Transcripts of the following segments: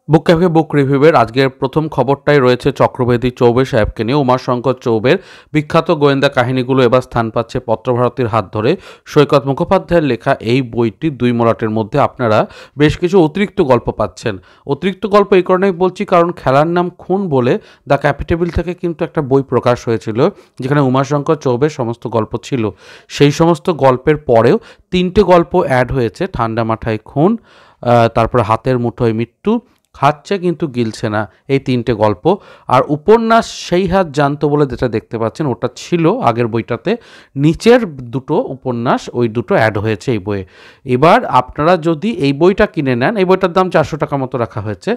বুক cafe বুক রিভিউয়ের আজকের প্রথম খবরটাই রয়েছে চক্রবেদী চৌবে সাহেবকে নিয়ে। উমাশঙ্কর চৌবের বিখ্যাত গোয়েন্দা কাহিনীগুলো এবার স্থান পাচ্ছে পত্রভারতীর হাত ধরে। সৈকত মুখোপাধ্যায়ের লেখা এই বইটি দুই মলাটের মধ্যে আপনারা বেশ কিছু অতিরিক্ত গল্প পাচ্ছেন। অতিরিক্ত গল্প এই কারণেই বলছি কারণ খেলার নাম খুন বলে দ্য ক্যাপিটেবিল থেকে কিন্তু একটা বই প্রকাশ হয়েছিল যেখানে উমাশঙ্কর চৌবের সমস্ত গল্প ছিল। সেই সমস্ত গল্পের পরেও তিনটে গল্প অ্যাড হয়েছে, ঠান্ডা মাথায় খুন, তারপরে হাতের মুঠোয় মৃত্যু, খাচ্ছে কিন্তু গিলছে না, এই তিনটে গল্প। আর উপন্যাস সেই হাত জানতো বলে যেটা দেখতে পাচ্ছেন ওটা ছিল আগের বইটাতে, নিচের দুটো উপন্যাস ওই দুটো অ্যাড হয়েছে এই বইয়ে। এবার আপনারা যদি এই বইটা কিনে নেন, এই বইটার দাম 400 টাকা মতো রাখা হয়েছে,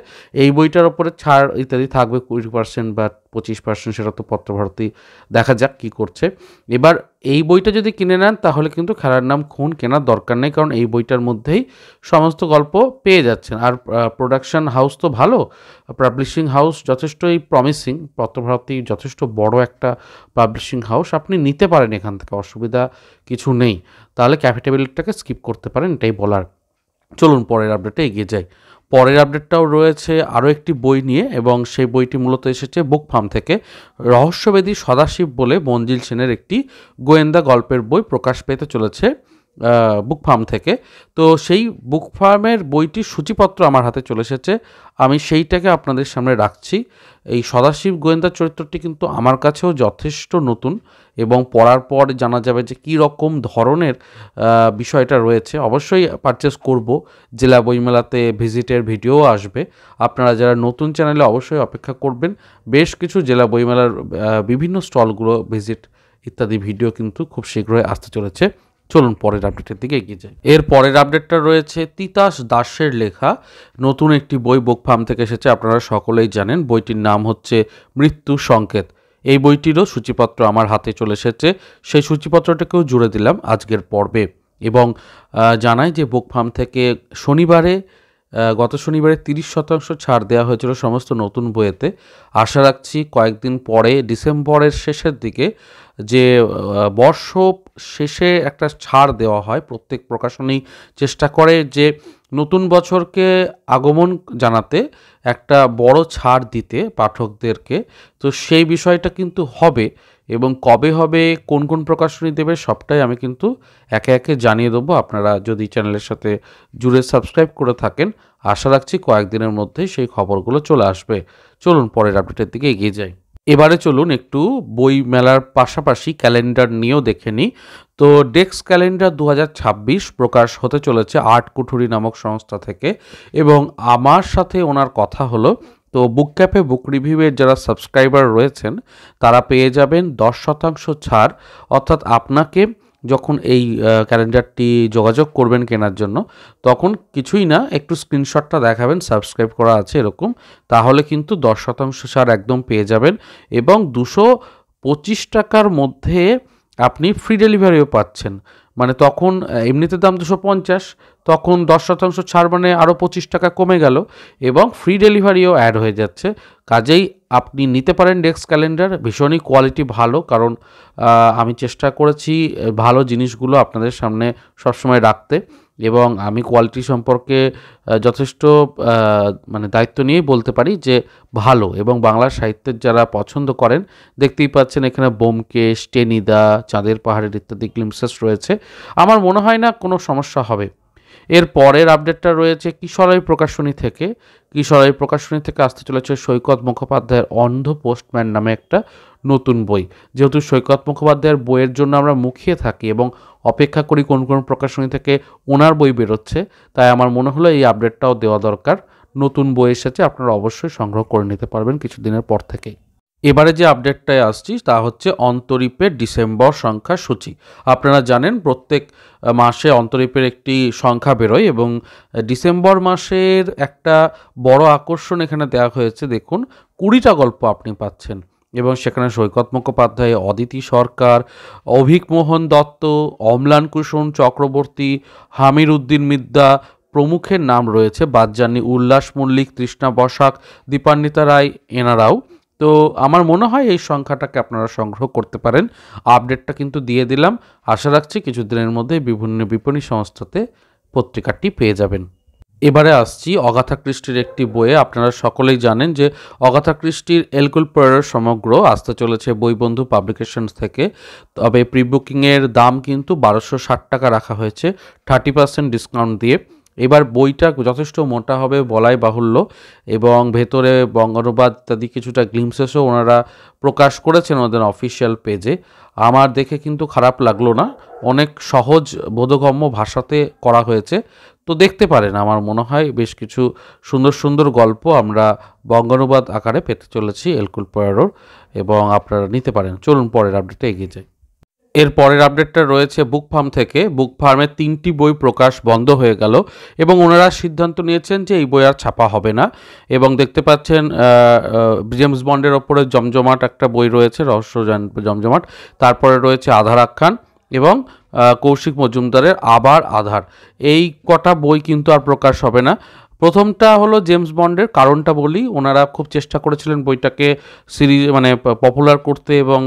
এই বইটার ওপরে ছাড় ইত্যাদি থাকবে 20% বা 25%, সেটা তো পত্রভারতী দেখা যাক কী করছে। এবার এই বইটা যদি কিনে নেন তাহলে কিন্তু খেলার নাম খুন কেনার দরকার নেই, কারণ এই বইটার মধ্যেই সমস্ত গল্প পেয়ে যাচ্ছেন। আর প্রোডাকশন হাউস তো ভালো, পাবলিশিং হাউস যথেষ্টই প্রমিসিং, পত্রভারতী যথেষ্ট বড় একটা পাবলিশিং হাউস, আপনি নিতে পারেন এখান থেকে, অসুবিধা কিছু নেই। তাহলে ক্যাপিটেবিলিটিটাকে স্কিপ করতে পারেন, এটাই বলার। চলুন পরের আপডেটে এগিয়ে যাই। পরের আপডেটটাও রয়েছে আরও একটি বই নিয়ে, এবং সেই বইটি মূলত এসেছে বুক ফার্ম থেকে। রহস্যবেদী সদাশিব বলে মঞ্জিল সেনের একটি গোয়েন্দা গল্পের বই প্রকাশ পেতে চলেছে বুক ফার্ম থেকে। তো সেই বুক ফার্মের বইটির সূচিপত্র আমার হাতে চলে এসেছে, আমি সেইটাকে আপনাদের সামনে রাখছি। এই সদাশিব গোয়েন্দা চরিত্রটি কিন্তু আমার কাছেও যথেষ্ট নতুন, এবং পড়ার পর জানা যাবে যে কী রকম ধরনের বিষয়টা রয়েছে। অবশ্যই পারচেস করব, জেলা বইমেলাতে ভিজিটের ভিডিও আসবে। আপনারা যারা নতুন চ্যানেলে অবশ্যই অপেক্ষা করবেন, বেশ কিছু জেলা বইমেলার বিভিন্ন স্টলগুলো ভিজিট ইত্যাদি ভিডিও কিন্তু খুব শীঘ্রই আসতে চলেছে। চলুন পরের আপডেটের দিকে এগিয়ে যাই। এর পরের আপডেটটা রয়েছে তিতাস দাসের লেখা নতুন একটি বই, বুক ফার্ম থেকে এসেছে, আপনারা সকলেই জানেন। বইটির নাম হচ্ছে মৃত্যু সংকেত। এই বইটিরও সূচিপত্র আমার হাতে চলে এসেছে, সেই সূচিপত্রটাকেও জুড়ে দিলাম আজকের পর্বে। এবং জানাই যে বুক ফার্ম থেকে গত শনিবারে 30% ছাড় দেওয়া হয়েছিল সমস্ত নতুন বইয়েতে। আশা রাখছি কয়েকদিন পরে ডিসেম্বরের শেষের দিকে যে বর্ষ শেষে একটা ছাড় দেওয়া হয়, প্রত্যেক প্রকাশনী চেষ্টা করে যে নতুন বছরকে আগমন জানাতে একটা বড় ছাড় দিতে পাঠকদেরকে। তো সেই বিষয়টা কিন্তু হবে, এবং কবে হবে, কোন কোন প্রকাশনী দেবে, সবটাই আমি কিন্তু একে একে জানিয়ে দেবো। আপনারা যদি চ্যানেলের সাথে জুড়ে সাবস্ক্রাইব করে থাকেন, আশা রাখছি কয়েকদিনের মধ্যেই সেই খবরগুলো চলে আসবে। চলুন পরের আপডেটের দিকে এগিয়ে যাই। এবারে চলুন একটু বই মেলার পাশাপাশি ক্যালেন্ডার নিয়েও দেখে নিই। তো ডেস্ক ক্যালেন্ডার 2026 প্রকাশ হতে চলেছে আর্ট কুঠুরি নামক সংস্থা থেকে, এবং আমার সাথে ওনার কথা হলো। তো বুক ক্যাফে বুক রিভিউয়ের যারা সাবস্ক্রাইবার রয়েছেন তারা পেয়ে যাবেন 10% ছাড়। অর্থাৎ আপনাকে যখন এই ক্যালেন্ডারটি যোগাযোগ করবেন কেনার জন্য, তখন কিছুই না, একটু স্ক্রিনশটটা দেখাবেন সাবস্ক্রাইব করা আছে এরকম, তাহলে কিন্তু 10% ছাড় একদম পেয়ে যাবেন। এবং 225 টাকার মধ্যে আপনি ফ্রি ডেলিভারিও পাচ্ছেন। মানে তখন এমনিতে দাম 250, তখন 10% ছাড় মানে আরও 25 টাকা কমে গেল, এবং ফ্রি ডেলিভারিও অ্যাড হয়ে যাচ্ছে। কাজেই আপনি নিতে পারেন ডেস্ক ক্যালেন্ডার, ভীষণই কোয়ালিটি ভালো, কারণ আমি চেষ্টা করেছি ভালো জিনিসগুলো আপনাদের সামনে সবসময় রাখতে, এবং আমি কোয়ালিটি সম্পর্কে যথেষ্ট মানে দায়িত্ব নিয়েই বলতে পারি যে ভালো। এবং বাংলা সাহিত্যের যারা পছন্দ করেন, দেখতেই পাচ্ছেন এখানে ব্যোমকেশ, টেনিদা, চাঁদের পাহাড়ের ইত্যাদি গ্লিমসেস রয়েছে, আমার মনে হয় না কোনো সমস্যা হবে। এর পরের আপডেটটা রয়েছে কিশোরাই প্রকাশনী থেকে। কিশোরাই প্রকাশনী থেকে আসতে চলেছে সৈকত মুখোপাধ্যায়ের অন্ধ পোস্টম্যান নামে একটা নতুন বই। যেহেতু সৈকত মুখোপাধ্যায়ের বইয়ের জন্য আমরা মুখিয়ে থাকি এবং অপেক্ষা করি কোন কোন প্রকাশনী থেকে ওনার বই বেরোচ্ছে, তাই আমার মনে হলো এই আপডেটটাও দেওয়া দরকার। নতুন বই এসেছে, আপনারা অবশ্যই সংগ্রহ করে নিতে পারবেন কিছুদিনের পর থেকেই। এবারে যে আপডেটটায় আসছি তা হচ্ছে অন্তরীপের ডিসেম্বর সংখ্যা সূচি। আপনারা জানেন প্রত্যেক মাসে অন্তরীপের একটি সংখ্যা বেরোয়, এবং ডিসেম্বর মাসের একটা বড় আকর্ষণ এখানে দেওয়া হয়েছে। দেখুন 20টা গল্প আপনি পাচ্ছেন, এবং সেখানে সৈকত মুখোপাধ্যায়, অদিতি সরকার, অভিক মোহন দত্ত, অম্লান কুসুম চক্রবর্তী, হামির উদ্দিন মিদ্যা প্রমুখের নাম রয়েছে, বাদজানি উল্লাস মল্লিক, তৃষ্ণা বসাক, দীপান্বিতা রায়, এনারাও। তো আমার মনে হয় এই সংখ্যাটাকে আপনারা সংগ্রহ করতে পারেন। আপডেটটা কিন্তু দিয়ে দিলাম, আশা রাখছি কিছুদিনের মধ্যে বিভিন্ন বিপণী সংস্থাতে পত্রিকাটি পেয়ে যাবেন। এবারে আসছি অগাথা ক্রিস্টির একটি বইয়ে। আপনারা সকলেই জানেন যে অগাথা ক্রিস্টির এরকুল পোয়ারোর সমগ্র আসতে চলেছে বইবন্ধু পাবলিকেশনস থেকে। তবে প্রি বুকিংয়ের দাম কিন্তু 1260 টাকা রাখা হয়েছে 30% ডিসকাউন্ট দিয়ে। এবার বইটা যথেষ্ট মোটা হবে বলাই বাহুল্য, এবং ভেতরে বঙ্গানুবাদ ইত্যাদি কিছুটা গ্লিমসেসও ওনারা প্রকাশ করেছেন ওদের অফিসিয়াল পেজে। আমার দেখে কিন্তু খারাপ লাগলো না, অনেক সহজ বোধগম্য ভাষাতে করা হয়েছে। তো দেখতে পারেন, আমার মনে হয় বেশ কিছু সুন্দর সুন্দর গল্প আমরা বঙ্গানুবাদ আকারে পেতে চলেছি এরকুল পোয়ারোর, এবং আপনারা নিতে পারেন। চলুন পরের আপডেটে এগিয়ে যাই। এর পরের আপডেটটা রয়েছে বুক ফার্ম থেকে। বুক ফার্মের 3টি বই প্রকাশ বন্ধ হয়ে গেল এবং ওনারা সিদ্ধান্ত নিয়েছেন যে এই বই আর ছাপা হবে না। এবং দেখতে পাচ্ছেন জেমস বন্ডের ওপরে জমজমাট একটা বই রয়েছে, রহস্য জমজমাট। তারপরে রয়েছে আধার আখ্যান এবং কৌশিক মজুমদারের আবার আধার। এই কটা বই কিন্তু আর প্রকাশ হবে না। প্রথমটা হলো জেমস বন্ডের, কারণটা বলি। ওনারা খুব চেষ্টা করেছিলেন বইটাকে সিরিজ মানে পপুলার করতে এবং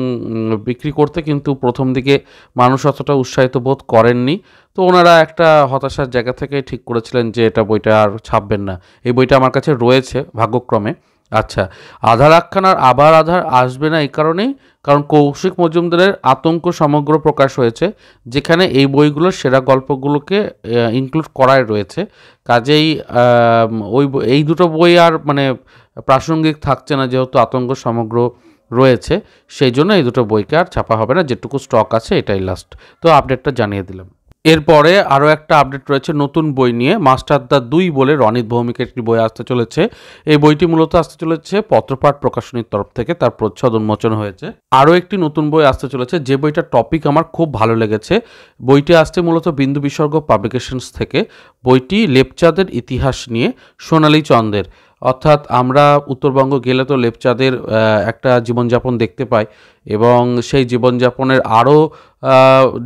বিক্রি করতে, কিন্তু প্রথম দিকে মানুষ অতটা উৎসাহিত বোধ করেননি। তো ওনারা একটা হতাশার জায়গা থেকে ঠিক করেছিলেন যে বইটা আর ছাপবেন না। এই বইটা আমার কাছে রয়েছে ভাগ্যক্রমে। আচ্ছা, আধার আখ্যান আর আবার আধার আসবে না এই কারণেই, কারণ কৌশিক মজুমদারের আতঙ্ক সমগ্র প্রকাশ হয়েছে, যেখানে এই বইগুলোর সেরা গল্পগুলোকে ইনক্লুড করাই রয়েছে। কাজেই এই দুটো বই আর মানে প্রাসঙ্গিক থাকছে না, যেহেতু আতঙ্ক সমগ্র রয়েছে। সেই জন্য এই দুটো বইকে আর ছাপা হবে না, যেটুকু স্টক আছে এটাই লাস্ট। তো আপডেটটা জানিয়ে দিলাম। এরপরে আরও একটা আপডেট রয়েছে নতুন বই নিয়ে। মাস্টারদা 2 বলে রনিত ভৌমিকের একটি বই আসতে চলেছে। এই বইটি মূলত আসতে চলেছে পত্রপাঠ প্রকাশনীর তরফ থেকে, তার প্রচ্ছদ উন্মোচন হয়েছে। আরও একটি নতুন বই আসতে চলেছে, যে বইটার টপিক আমার খুব ভালো লেগেছে। বইটি আসছে মূলত বিন্দু বিসর্গ পাবলিকেশনস থেকে। বইটি লেপচাঁদের ইতিহাস নিয়ে, সোনালী চন্দের। অর্থাৎ আমরা উত্তরবঙ্গ গেলে তো লেপচাঁদের একটা জীবনযাপন দেখতে পাই, এবং সেই জীবনযাপনের আরও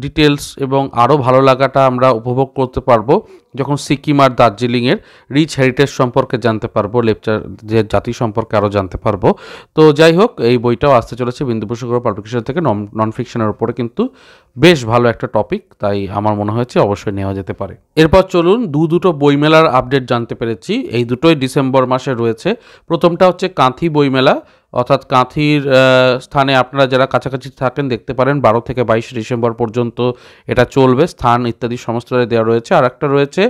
ডিটেলস এবং আরও ভালো লাগাটা আমরা উপভোগ করতে পারবো যখন সিকিম আর দার্জিলিংয়ের রিচ হেরিটেজ সম্পর্কে জানতে পারবো, লেপচার যে জাতি সম্পর্কে আরও জানতে পারবো। তো যাই হোক, এই বইটাও আসতে চলেছে বিন্দুভূষণ পাবলিকেশন থেকে। নন ফিকশনের উপরে কিন্তু বেশ ভালো একটা টপিক, তাই আমার মনে হয়েছে অবশ্যই নেওয়া যেতে পারে। এরপর চলুন দুটো বইমেলার আপডেট জানতে পেরেছি। এই দুটোই ডিসেম্বর মাসে রয়েছে। প্রথমটা হচ্ছে কাঁথি বইমেলা, অর্থাৎ কাঁথির স্থানে আপনারা যারা কাছাকাছি থাকেন দেখতে পারেন। 12 থেকে 22 ডিসেম্বর পর্যন্ত এটা চলবে। স্থান ইত্যাদি সমস্ত দেওয়া রয়েছে। আর একটা রয়েছে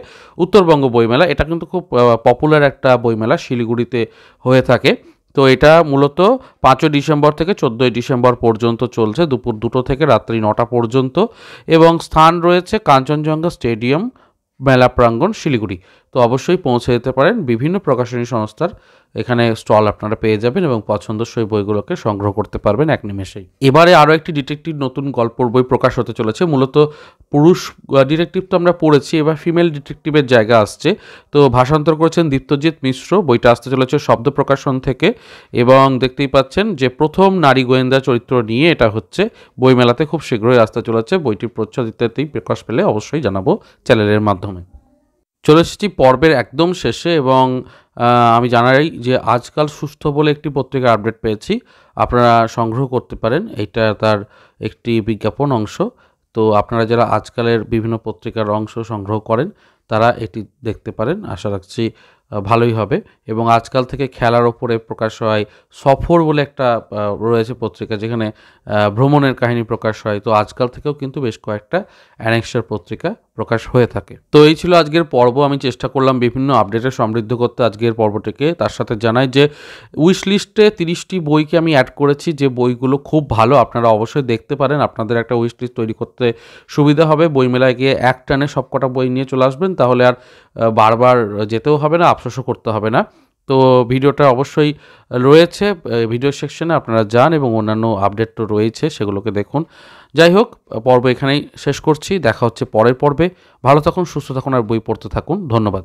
উত্তরবঙ্গ বইমেলা। এটা কিন্তু খুব পপুলার একটা বইমেলা, শিলিগুড়িতে হয়ে থাকে। তো এটা মূলত 5 ডিসেম্বর থেকে 14 ডিসেম্বর পর্যন্ত চলছে, দুপুর 2টো থেকে রাত্রি 9টা পর্যন্ত। এবং স্থান রয়েছে কাঞ্চনজঙ্ঘা স্টেডিয়াম, মেলা প্রাঙ্গণ, শিলিগুড়ি। তো অবশ্যই পৌঁছে যেতে পারেন। বিভিন্ন প্রকাশনী সংস্থার এখানে স্টল আপনারা পেয়ে যাবেন এবং পছন্দসই বইগুলোকে সংগ্রহ করতে পারবেন এক নিমেষেই। এবারে আরও একটি ডিটেকটিভ নতুন গল্পের বই প্রকাশ হতে চলেছে। মূলত পুরুষ ডিটেকটিভ তো আমরা পড়েছি, এবার ফিমেল ডিটেকটিভের জায়গা আসছে। তো ভাষান্তর করেছেন দীপ্তজিৎ মিশ্র। বইটা আসতে চলেছে শব্দ প্রকাশন থেকে, এবং দেখতেই পাচ্ছেন যে প্রথম নারী গোয়েন্দা চরিত্র নিয়ে এটা হচ্ছে। বইমেলাতে খুব শীঘ্রই আসতে চলেছে। বইটির প্রচ্ছদ ইত্যাদি প্রকাশ পেলে অবশ্যই জানাবো চ্যানেলের মাধ্যমে। চলে এসেছি পর্বের একদম শেষে, এবং আমি জানাই যে আজকাল সুস্থ বলে একটি পত্রিকার আপডেট পেয়েছি, আপনারা সংগ্রহ করতে পারেন। এইটা তার একটি বিজ্ঞাপন অংশ। তো আপনারা যারা আজকালের বিভিন্ন পত্রিকার অংশ সংগ্রহ করেন তারা এটি দেখতে পারেন। আশা রাখছি ভালোই হবে। এবং আজকাল থেকে খেলার ওপরে প্রকাশ হয় সফর বলে একটা রয়েছে পত্রিকা, যেখানে ভ্রমণের কাহিনী প্রকাশ হয়। তো আজকাল থেকেও কিন্তু বেশ কয়েকটা অ্যানেক্সার পত্রিকা প্রকাশ হয়ে থাকে। তো এই ছিল আজকের পর্ব। আমি চেষ্টা করলাম বিভিন্ন আপডেটে সমৃদ্ধ করতে আজকের পর্বটিকে। তার সাথে জানাই যে উইশ লিস্টে 30টি বইকে আমি অ্যাড করেছি, যে বইগুলো খুব ভালো, আপনারা অবশ্যই দেখতে পারেন। আপনাদের একটা উইশ লিস্ট তৈরি করতে সুবিধা হবে। বইমেলায় গিয়ে এক টানে সবকটা বই নিয়ে চলে আসবেন, তাহলে আর বারবার যেতেও হবে না, আফসোসও করতে হবে না। তো ভিডিওটা অবশ্যই রয়েছে ভিডিও সেকশনে, আপনারা যান এবং অন্যান্য আপডেট তো রয়েছে, সেগুলোকে দেখুন। যাই হোক, পর্ব এখানেই শেষ করছি। দেখা হচ্ছে পরের পর্বে। ভালো থাকুন, সুস্থ থাকুন আর বই পড়তে থাকুন। ধন্যবাদ।